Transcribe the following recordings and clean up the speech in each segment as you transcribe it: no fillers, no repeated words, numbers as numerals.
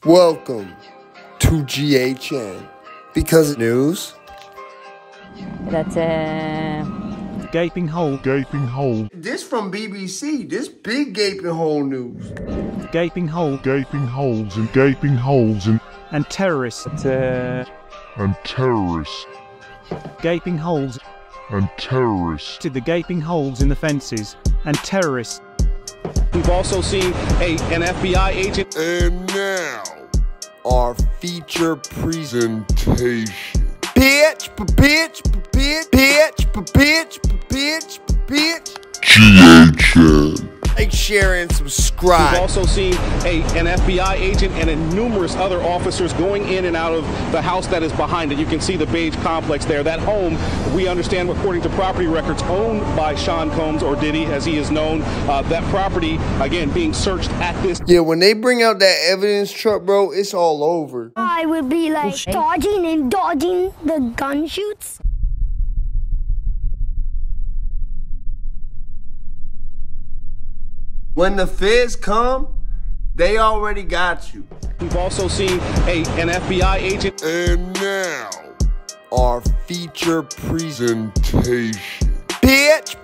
Welcome to GHN because news. That's a gaping hole. Gaping hole. This from BBC. This big gaping hole news. Gaping hole. Gaping holes and gaping holes and terrorists. and terrorists Gaping holes. and terrorists. To the gaping holes in the fences and terrorists. We've also seen an FBI agent. And now, our feature presentation. Bitch. GHN. Like, share, and subscribe. We've also seen an FBI agent and numerous other officers going in and out of the house that is behind it. You can see the beige complex there. That home, we understand, according to property records, owned by Sean Combs, or Diddy as he is known. That property, again, being searched at this. Yeah, when they bring out that evidence truck, bro, it's all over. I would be like dodging and dodging the gun shoots. When the feds come, they already got you. We've also seen an FBI agent. And now, our feature presentation. Bitch.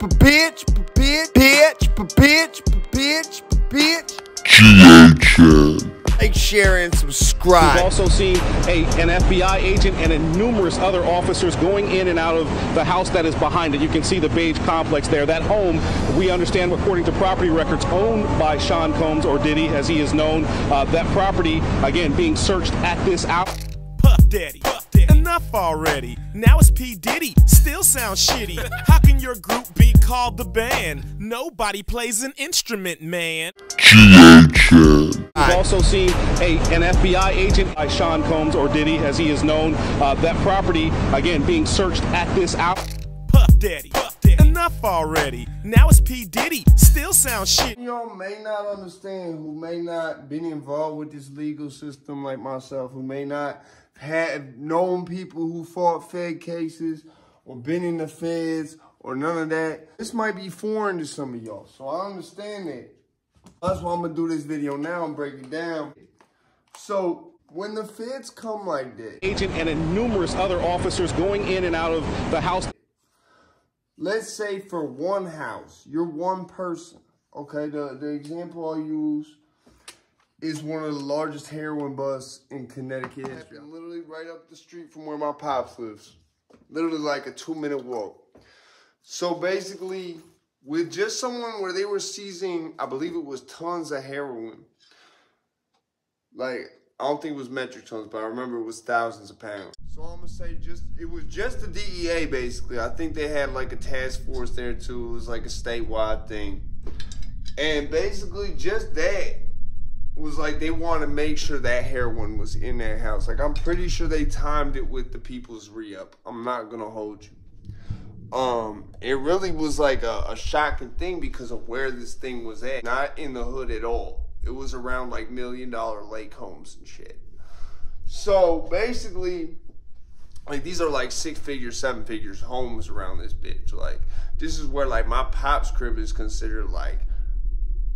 GHN. Like, share, and subscribe. We've also seen an FBI agent and numerous other officers going in and out of the house that is behind it. You can see the beige complex there. That home, we understand, according to property records, owned by Sean Combs, or Diddy as he is known. That property, again, being searched at this hour. Puff Daddy, enough already. Now it's P. Diddy, still sounds shitty. How can your group be called the band? Nobody plays an instrument, man. GHN. We've also seen an FBI agent by Sean Combs, or Diddy as he is known. That property, again, being searched at this hour. Puff Daddy, enough already. Now it's P. Diddy, still sounds shitty. Y'all may not understand, who may not been involved with this legal system like myself, who may not have known people who fought Fed cases or been in the feds or none of that. This might be foreign to some of y'all, so I understand that. That's why I'm gonna do this video now and break it down. So when the feds come like that, Agent and numerous other officers going in and out of the house. let's say for one house, you're one person, okay? The example I'll use is one of the largest heroin busts in Connecticut history. I'm literally right up the street from where my pops lives. Literally like a 2-minute walk. So basically, with just someone where they were seizing, I believe it was tons of heroin. Like, I don't think it was metric tons, but I remember it was thousands of pounds. So I'm gonna say it was just the DEA basically. I think they had like a task force there too. It was like a statewide thing. And basically just that was like they want to make sure that heroin was in that house. Like, I'm pretty sure they timed it with the people's re-up. I'm not gonna hold you. It really was like a shocking thing because of where this thing was at. Not in the hood at all. It was around like $1 million lake homes and shit. So basically, like, these are like 6 figures, 7 figures homes around this bitch. Like, this is where like my pop's crib is considered like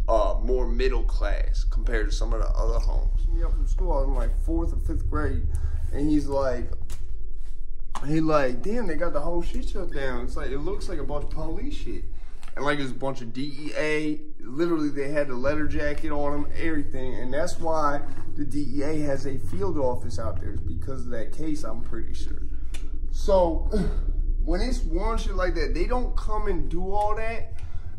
more middle class compared to some of the other homes. Me up from school, I was in like 4th or 5th grade, and he like, damn, they got the whole shit shut down. It's like, it looks like a bunch of police shit. And like, there's a bunch of DEA, literally they had the letter jacket on them, everything. And that's why the DEA has a field office out there, because of that case, I'm pretty sure. So when it's one shit like that, they don't come and do all that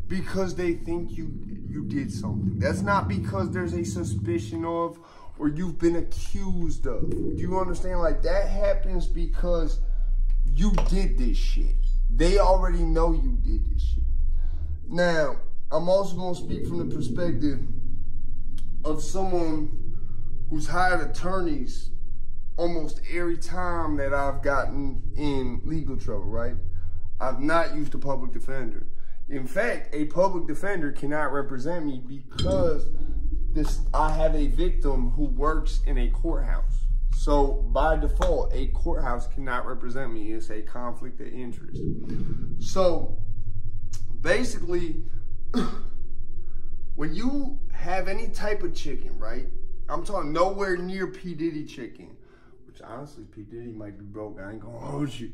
because they think you did something. That's not because there's a suspicion of, or you've been accused of. Do you understand? Like, that happens because you did this shit. They already know you did this shit. Now, I'm also gonna speak from the perspective of someone who's hired attorneys almost every time that I've gotten in legal trouble, right? I've not used a public defender. In fact, a public defender cannot represent me because I have a victim who works in a courthouse. So by default, a courthouse cannot represent me. It's a conflict of interest. So basically, when you have any type of chicken, right? I'm talking nowhere near P. Diddy chicken. Which honestly, P. Diddy might be broke. I ain't gonna hold you.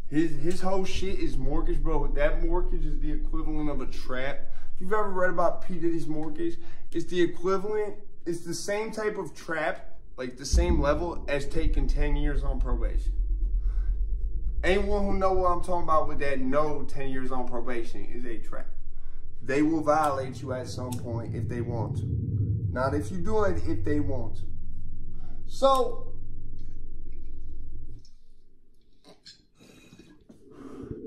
His whole shit is mortgage, bro. That mortgage is the equivalent of a trap. If you've ever read about P. Diddy's mortgage, it's the equivalent, it's the same type of trap, like the same level as taking 10 years on probation. Anyone who know what I'm talking about with that know 10 years on probation is a trap. They will violate you at some point if they want to. Not if you do it, if they want to. So,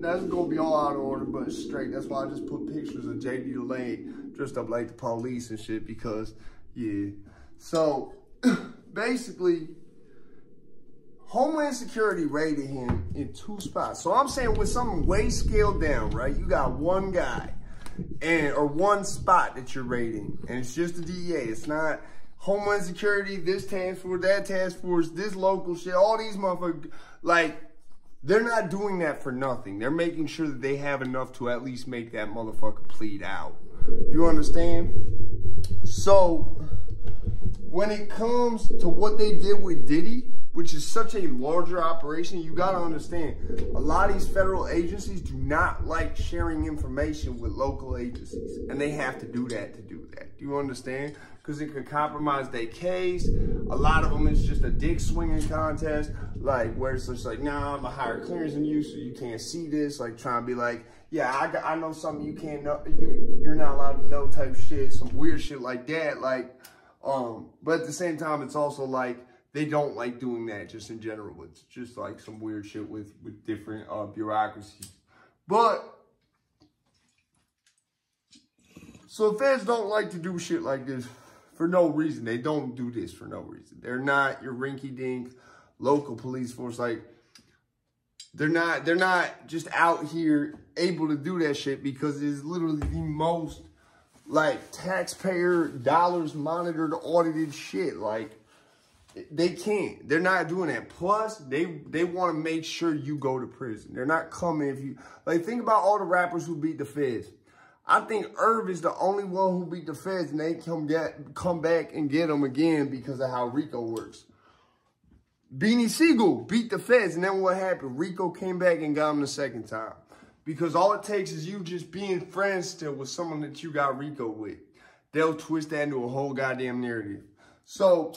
that's gonna be all out of order, but straight. That's why I just put pictures of JD Lane dressed up like the police and shit because, yeah. So, basically, Homeland Security raided him in 2 spots. So I'm saying with something way scaled down, right? You got one guy or one spot that you're raiding, and it's just the DEA. It's not Homeland Security, this task force, that task force, this local shit, all these motherfuckers, like, they're not doing that for nothing. They're making sure that they have enough to at least make that motherfucker plead out. You understand? So, when it comes to what they did with Diddy, which is such a larger operation, you gotta understand, a lot of these federal agencies do not like sharing information with local agencies. And they have to do that to do that. Do you understand? Because it could compromise their case. A lot of them is just a dick swinging contest, like where it's just like, nah, I'm a higher clearance than you, so you can't see this. Like trying to be like, yeah, I know something you can't know, you're not allowed to know type shit, some weird shit like that. Like, but at the same time, it's also like they don't like doing that just in general. It's just like some weird shit with different bureaucracies. But so feds don't like to do shit like this for no reason. They don't do this for no reason. They're not your rinky-dink local police force. Like, they're not just out here able to do that shit because it is literally the most, like, taxpayer dollars monitored, audited shit. Like, they can't. They're not doing that. Plus, they want to make sure you go to prison. They're not coming if you, like, think about all the rappers who beat the feds. I think Irv is the only one who beat the feds, and they come back and get them again because of how RICO works. Beanie Siegel beat the feds, and then what happened? RICO came back and got him the second time. Because all it takes is you just being friends still with someone that you got RICO with. They'll twist that into a whole goddamn narrative. So,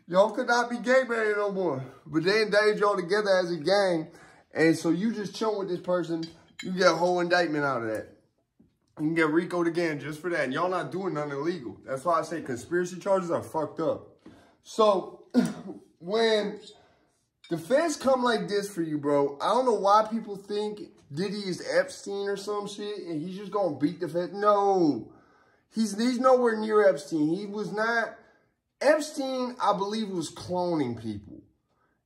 y'all could not be gay banging no more. But they indicted y'all together as a gang, and so you just chilling with this person. You get a whole indictment out of that. You can get RICO'd again just for that. And y'all not doing nothing illegal. That's why I say conspiracy charges are fucked up. So, when the feds come like this for you, bro, I don't know why people think Diddy is Epstein or some shit and he's just gonna beat the feds. No. He's nowhere near Epstein. He was not. Epstein, I believe, was cloning people.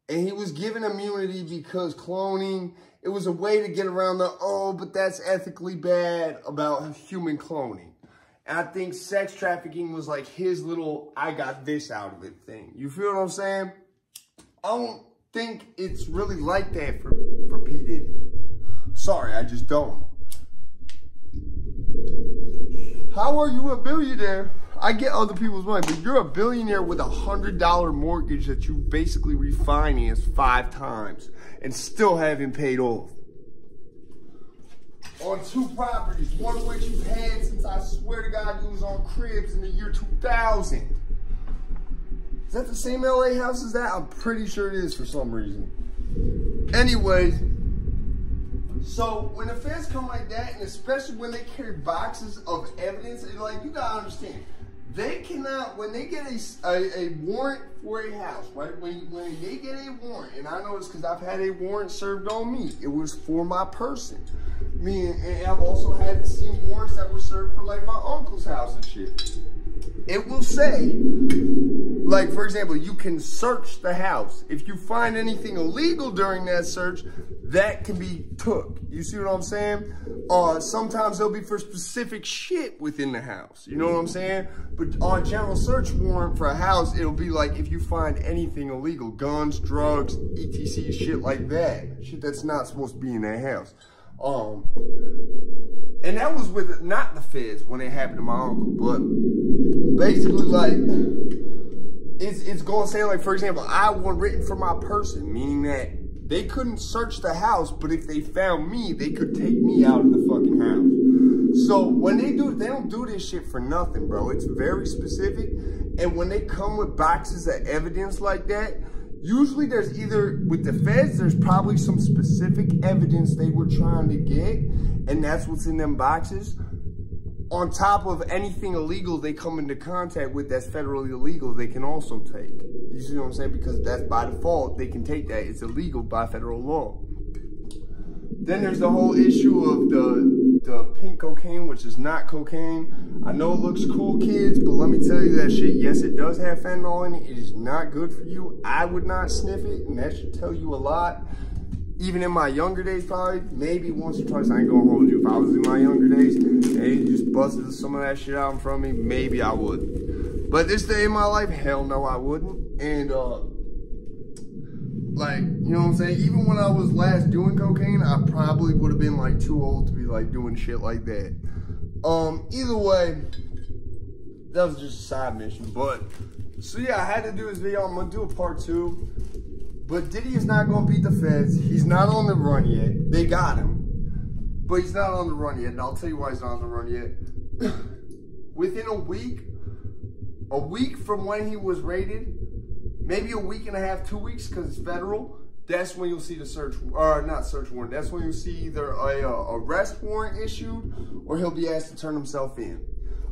And he was given immunity because cloning, it was a way to get around the, oh, but that's ethically bad about human cloning. And I think sex trafficking was like his little, I got this out of it thing. You feel what I'm saying? I don't think it's really like that for P. Diddy. Sorry, I just don't. How are you a billionaire? I get other people's money, but you're a billionaire with $100 mortgage that you basically refinanced 5 times and still haven't paid off. On 2 properties, one of which you've had since I swear to God you was on Cribs in the year 2000. Is that the same LA house as that? I'm pretty sure it is for some reason. Anyways, so when the feds come like that, and especially when they carry boxes of evidence, it's like, you gotta understand, they cannot, when they get a warrant for a house, right? When they get a warrant, and I know this because I've had a warrant served on me. It was for my person. And I've also had seen warrants that were served for like my uncle's house and shit. It will say, like, for example, you can search the house. If you find anything illegal during that search, that can be took. You see what I'm saying? Sometimes they'll be for specific shit within the house. You know what I'm saying? But on a general search warrant for a house, it'll be like if you find anything illegal, guns, drugs, etc., shit like that. Shit that's not supposed to be in that house. And that was with not the feds when it happened to my uncle, but basically like it's going to say like, for example, I want written for my person, meaning that they couldn't search the house, but if they found me, they could take me out of the fucking house. So when they don't do this shit for nothing, bro. It's very specific. And when they come with boxes of evidence like that, usually there's either, with the feds, there's probably some specific evidence they were trying to get, and that's what's in them boxes. On top of anything illegal they come into contact with that's federally illegal, they can also take. You see what I'm saying? Because that's by default, they can take that. It's illegal by federal law. Then there's the whole issue of the pink cocaine, which is not cocaine. I know it looks cool, kids, but let me tell you that shit, yes, it does have fentanyl in it. It is not good for you. I would not sniff it, and that should tell you a lot. Even in my younger days, probably, maybe once or twice, I ain't gonna hold you. If I was in my younger days, and you just busted some of that shit out in front of me, maybe I would. But this day in my life, hell no, I wouldn't. And, like, you know what I'm saying? Even when I was last doing cocaine, I probably would have been, like, too old to be, like, doing shit like that. Either way, that was just a side mission. But, so yeah, I had to do this video. I'm gonna do a part 2. But Diddy is not going to beat the feds. He's not on the run yet. They got him. But he's not on the run yet. And I'll tell you why he's not on the run yet. Within a week from when he was raided, maybe a week and a half, 2 weeks, because it's federal, that's when you'll see the search, or not search warrant. That's when you'll see either a arrest warrant issued, or he'll be asked to turn himself in.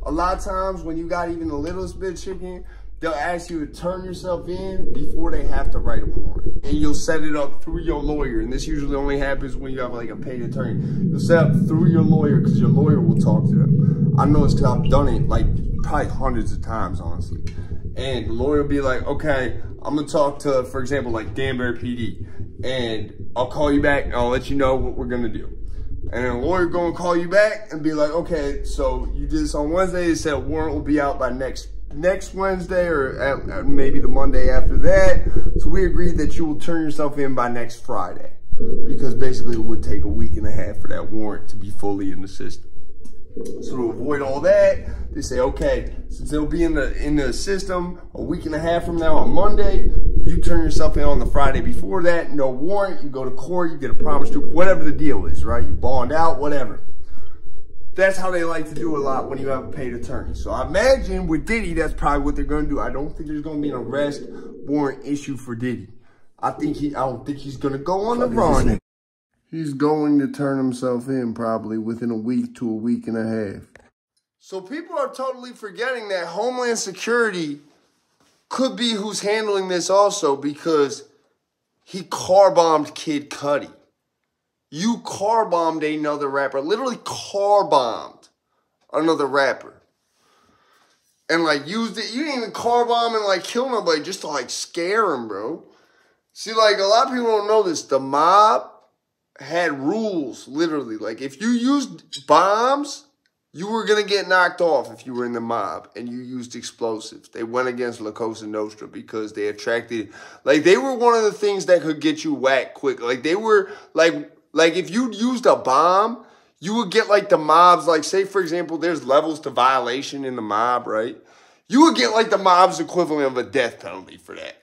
A lot of times when you got even the littlest bit of chicken, they'll ask you to turn yourself in before they have to write a warrant. And you'll set it up through your lawyer. And this usually only happens when you have like a paid attorney. You'll set up through your lawyer because your lawyer will talk to them. I know it's because I've done it like probably hundreds of times, honestly. And the lawyer will be like, okay, I'm going to talk to, for example, like Danbury PD. And I'll call you back and I'll let you know what we're going to do. And then the lawyer going to call you back and be like, okay, so you did this on Wednesday. They said a warrant will be out by next Wednesday or maybe the Monday after that. So we agreed that you will turn yourself in by next Friday, because basically it would take a week and a half for that warrant to be fully in the system. So to avoid all that, they say, okay, since it'll be in the system a week and a half from now on Monday, you turn yourself in on the Friday before that, no warrant, you go to court, you get a promise to, whatever the deal is, right? You bond out, whatever. That's how they like to do a lot when you have a paid attorney. So I imagine with Diddy, that's probably what they're going to do. I don't think there's going to be an arrest warrant issue for Diddy. I don't think he's going to go on the run. He's going to turn himself in probably within a week to a week and a half. So people are totally forgetting that Homeland Security could be who's handling this also, because he car bombed Kid Cudi. You car bombed another rapper, literally car bombed another rapper. And like used it, you didn't even car bomb and like kill nobody, just to like scare him, bro. See, like a lot of people don't know this. The mob had rules, literally. Like if you used bombs, you were gonna get knocked off if you were in the mob and you used explosives. They went against La Cosa Nostra because they attracted, like they were one of the things that could get you whacked quick. Like they were like if you used a bomb, you would get like the mobs, like say for example, there's levels to violation in the mob, right? You would get like the mob's equivalent of a death penalty for that.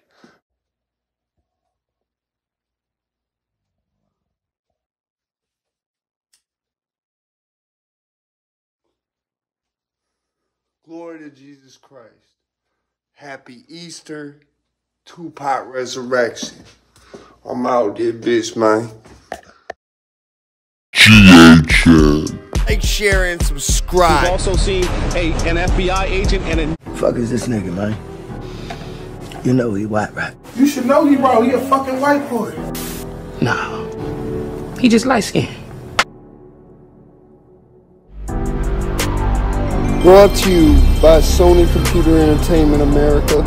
Glory to Jesus Christ. Happy Easter. Tupac resurrection. I'm out there, bitch, man. GHN. Like, share, and subscribe. We've also seen an FBI agent and a... Fuck is this nigga, man? You know he white, right? You should know he wrong. He a fucking white boy. Nah. He just light skinned. Brought to you by Sony Computer Entertainment America.